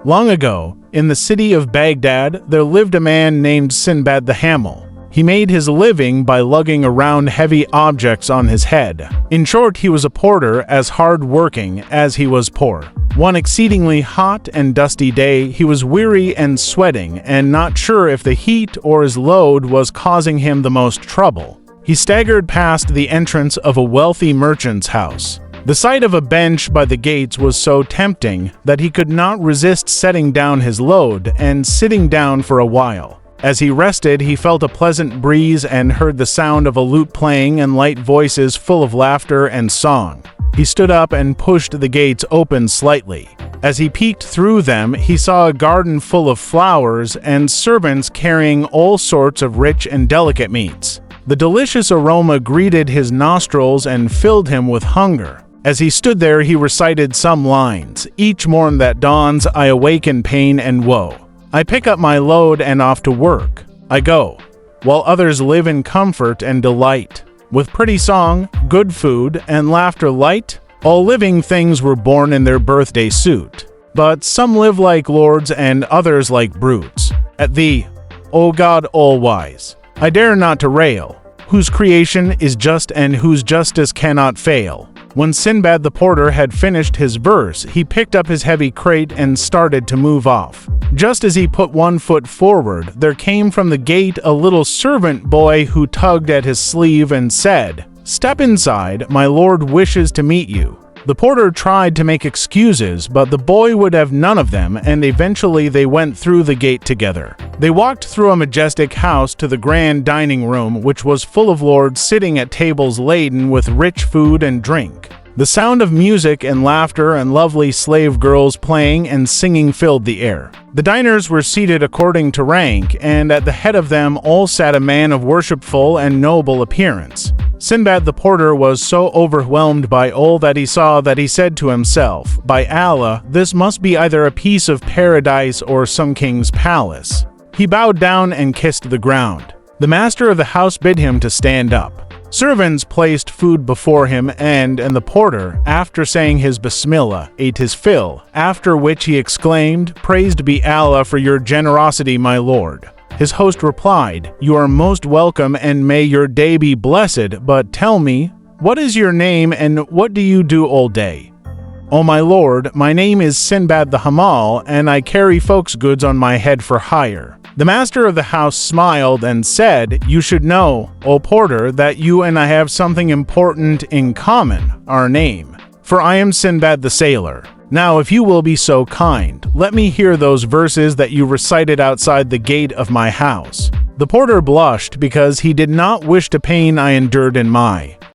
Long ago, in the city of Baghdad, there lived a man named Sinbad the Hamel. He made his living by lugging around heavy objects on his head. In short, he was a porter, as hard-working as he was poor. One exceedingly hot and dusty day, he was weary and sweating, and not sure if the heat or his load was causing him the most trouble. He staggered past the entrance of a wealthy merchant's house. The sight of a bench by the gates was so tempting that he could not resist setting down his load and sitting down for a while. As he rested, he felt a pleasant breeze and heard the sound of a lute playing and light voices full of laughter and song. He stood up and pushed the gates open slightly. As he peeked through them, he saw a garden full of flowers and servants carrying all sorts of rich and delicate meats. The delicious aroma greeted his nostrils and filled him with hunger. As he stood there, he recited some lines. Each morn that dawns, I awake in pain and woe. I pick up my load and off to work I go, while others live in comfort and delight. With pretty song, good food, and laughter light, all living things were born in their birthday suit. But some live like lords and others like brutes. At thee, O God all-wise, I dare not to rail, whose creation is just and whose justice cannot fail. When Sinbad the porter had finished his verse, he picked up his heavy crate and started to move off. Just as he put one foot forward, there came from the gate a little servant boy who tugged at his sleeve and said, "Step inside, my lord wishes to meet you." The porter tried to make excuses, but the boy would have none of them, and eventually they went through the gate together. They walked through a majestic house to the grand dining room, which was full of lords sitting at tables laden with rich food and drink. The sound of music and laughter and lovely slave girls playing and singing filled the air. The diners were seated according to rank, and at the head of them all sat a man of worshipful and noble appearance. Sinbad the porter was so overwhelmed by all that he saw that he said to himself, "By Allah, this must be either a piece of paradise or some king's palace." He bowed down and kissed the ground. The master of the house bid him to stand up. Servants placed food before him, and the porter, after saying his Bismillah, ate his fill, after which he exclaimed, "Praised be Allah for your generosity, my lord." His host replied, "You are most welcome and may your day be blessed, but tell me, what is your name and what do you do all day?" "O my lord, my name is Sinbad the Hamel, and I carry folks' goods on my head for hire." The master of the house smiled and said, "You should know, O porter, that you and I have something important in common, our name. For I am Sinbad the sailor. Now, if you will be so kind, let me hear those verses that you recited outside the gate of my house." The porter blushed because he did not wish the pain I endured in my